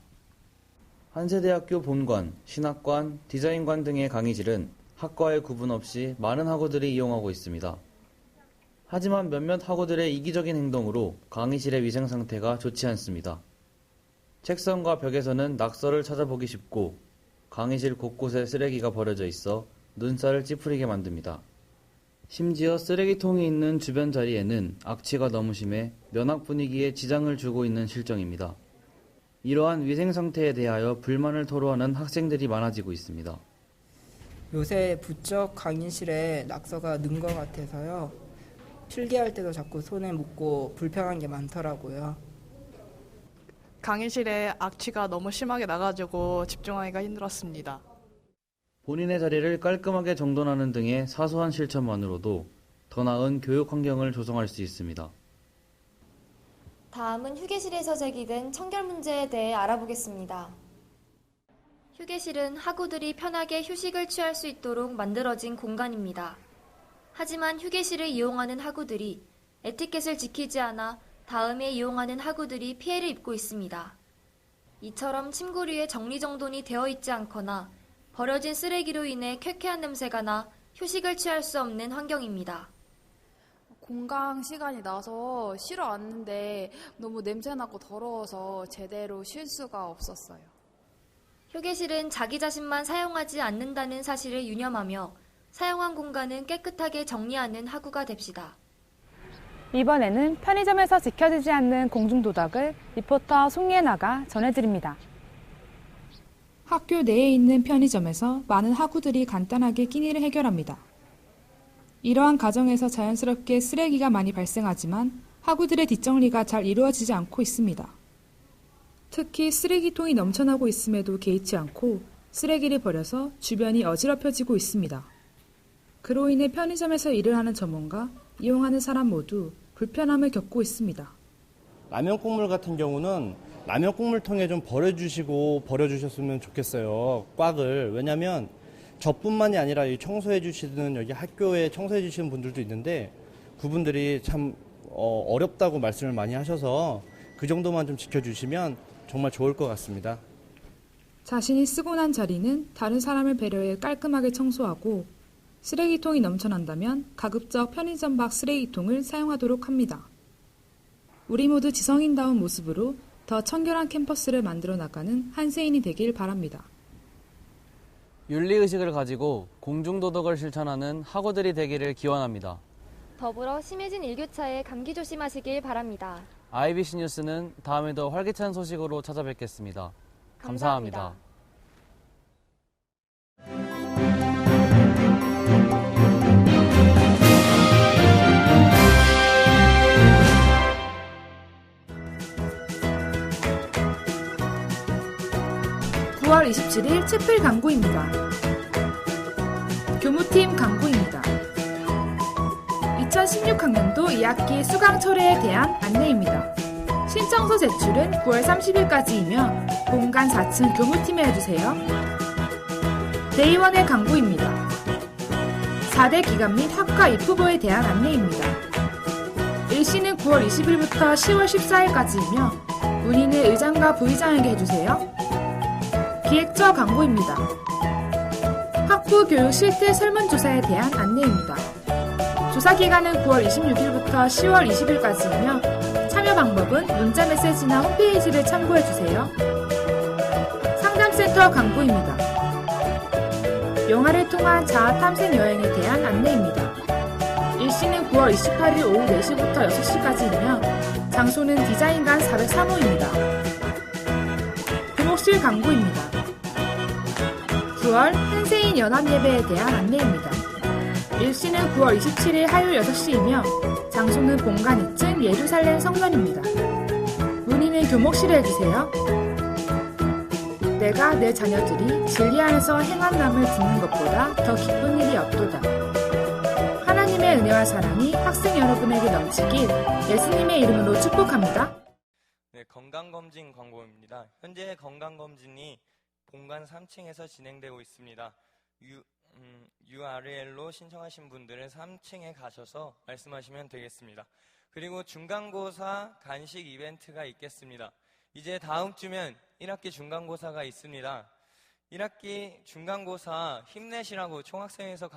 한세대학교 본관, 신학관, 디자인관 등의 강의실은 학과에 구분 없이 많은 학우들이 이용하고 있습니다. 하지만 몇몇 학우들의 이기적인 행동으로 강의실의 위생 상태가 좋지 않습니다. 책상과 벽에서는 낙서를 찾아보기 쉽고 강의실 곳곳에 쓰레기가 버려져 있어 눈살을 찌푸리게 만듭니다. 심지어 쓰레기통이 있는 주변 자리에는 악취가 너무 심해 면학 분위기에 지장을 주고 있는 실정입니다. 이러한 위생 상태에 대하여 불만을 토로하는 학생들이 많아지고 있습니다. 요새 부쩍 강의실에 낙서가 는 것 같아서요. 필기할 때도 자꾸 손에 묻고 불편한 게 많더라고요. 강의실에 악취가 너무 심하게 나가지고 집중하기가 힘들었습니다. 본인의 자리를 깔끔하게 정돈하는 등의 사소한 실천만으로도 더 나은 교육 환경을 조성할 수 있습니다. 다음은 휴게실에서 제기된 청결 문제에 대해 알아보겠습니다. 휴게실은 학우들이 편하게 휴식을 취할 수 있도록 만들어진 공간입니다. 하지만 휴게실을 이용하는 학우들이 에티켓을 지키지 않아 다음에 이용하는 학우들이 피해를 입고 있습니다. 이처럼 침구류에 정리정돈이 되어 있지 않거나 버려진 쓰레기로 인해 쾌쾌한 냄새가 나 휴식을 취할 수 없는 환경입니다. 공강 시간이 나서 쉬러 왔는데 너무 냄새나고 더러워서 제대로 쉴 수가 없었어요. 휴게실은 자기 자신만 사용하지 않는다는 사실을 유념하며 사용한 공간은 깨끗하게 정리하는 학우가 됩시다. 이번에는 편의점에서 지켜지지 않는 공중도덕을 리포터 송예나가 전해드립니다. 학교 내에 있는 편의점에서 많은 학우들이 간단하게 끼니를 해결합니다. 이러한 과정에서 자연스럽게 쓰레기가 많이 발생하지만 학우들의 뒷정리가 잘 이루어지지 않고 있습니다. 특히 쓰레기통이 넘쳐나고 있음에도 개의치 않고 쓰레기를 버려서 주변이 어지럽혀지고 있습니다. 그로 인해 편의점에서 일을 하는 점원과 이용하는 사람 모두 불편함을 겪고 있습니다. 라면 국물 같은 경우는 라면 국물통에 좀 버려주셨으면 좋겠어요. 꽉을. 왜냐면 저뿐만이 아니라 이 청소해 주시는 여기 학교에 청소해 주시는 분들도 있는데 그분들이 참 어렵다고 말씀을 많이 하셔서 그 정도만 좀 지켜주시면 정말 좋을 것 같습니다. 자신이 쓰고 난 자리는 다른 사람을 배려해 깔끔하게 청소하고 쓰레기통이 넘쳐난다면 가급적 편의점 밖 쓰레기통을 사용하도록 합니다. 우리 모두 지성인다운 모습으로 더 청결한 캠퍼스를 만들어 나가는 한세인이 되길 바랍니다. 윤리의식을 가지고 공중도덕을 실천하는 학우들이 되기를 기원합니다. 더불어 심해진 일교차에 감기 조심하시길 바랍니다. IBC 뉴스는 다음에도 활기찬 소식으로 찾아뵙겠습니다. 감사합니다. 9월 27일 채플 광고입니다. 교무팀 광고입니다. 2016학년도 2학기 수강 철회에 대한 안내입니다. 신청서 제출은 9월 30일까지이며 본관 4층 교무팀에 해주세요. 대의원의 광고입니다. 4대 기관 및 학과 입후보에 대한 안내입니다. 일시는 9월 20일부터 10월 14일까지이며 문의는 의장과 부의장에게 해주세요. 기획처 광고입니다. 학부 교육 실태 설문조사에 대한 안내입니다. 조사 기간은 9월 26일부터 10월 20일까지이며 참여 방법은 문자메시지나 홈페이지를 참고해주세요. 상담센터 광고입니다. 영화를 통한 자아 탐색 여행에 대한 안내입니다. 일시는 9월 28일 오후 4시부터 6시까지이며 장소는 디자인관 403호입니다. 교목실 광고입니다. 9월 한세인 연합예배에 대한 안내입니다. 일시는 9월 27일 화요일 6시이며 장소는 본관 2층 예루살렘 성전입니다. 문의는 교목실에 해주세요. 내가 내 자녀들이 진리 안에서 행함남을 듣는 것보다 더 기쁜 일이 없도다. 하나님의 은혜와 사랑이 학생 여러분에게 넘치길 예수님의 이름으로 축복합니다. 네, 건강검진 광고입니다. 현재 건강검진이 본관 3층에서 진행되고 있습니다. URL로 신청하신 분들은 3층에 가셔서 말씀하시면 되겠습니다. 그리고 중간고사 간식 이벤트가 있겠습니다. 이제 다음 주면 1학기 중간고사가 있습니다. 1학기 중간고사 힘내시라고 총학생회에서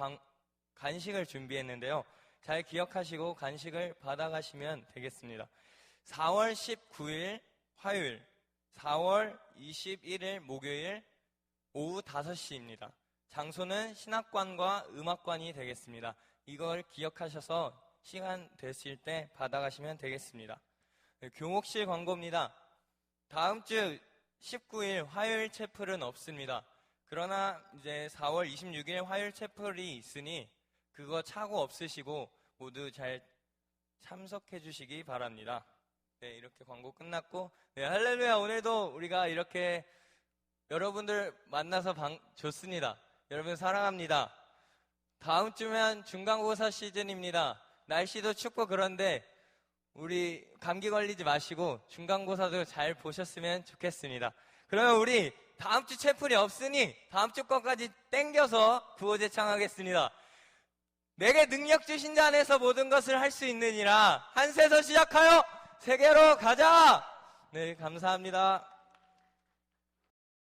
간식을 준비했는데요. 잘 기억하시고 간식을 받아가시면 되겠습니다. 4월 19일 화요일, 4월 21일 목요일 오후 5시입니다. 장소는 신학관과 음악관이 되겠습니다. 이걸 기억하셔서 시간 됐을 때 받아가시면 되겠습니다. 교목실 광고입니다. 다음 주 19일 화요일 채플은 없습니다. 그러나 이제 4월 26일 화요일 채플이 있으니 그거 차고 없으시고 모두 잘 참석해 주시기 바랍니다. 네, 이렇게 광고 끝났고, 네, 할렐루야. 오늘도 우리가 이렇게 여러분들 만나서 좋습니다. 여러분 사랑합니다. 다음 주면 중간고사 시즌입니다. 날씨도 춥고 그런데 우리 감기 걸리지 마시고 중간고사도 잘 보셨으면 좋겠습니다. 그러면 우리 다음 주 채플이 없으니 다음 주 것까지 땡겨서 구호제창하겠습니다. 내게 능력 주신 자 안에서 모든 것을 할 수 있느니라. 한세서 시작하여 세계로 가자. 네, 감사합니다.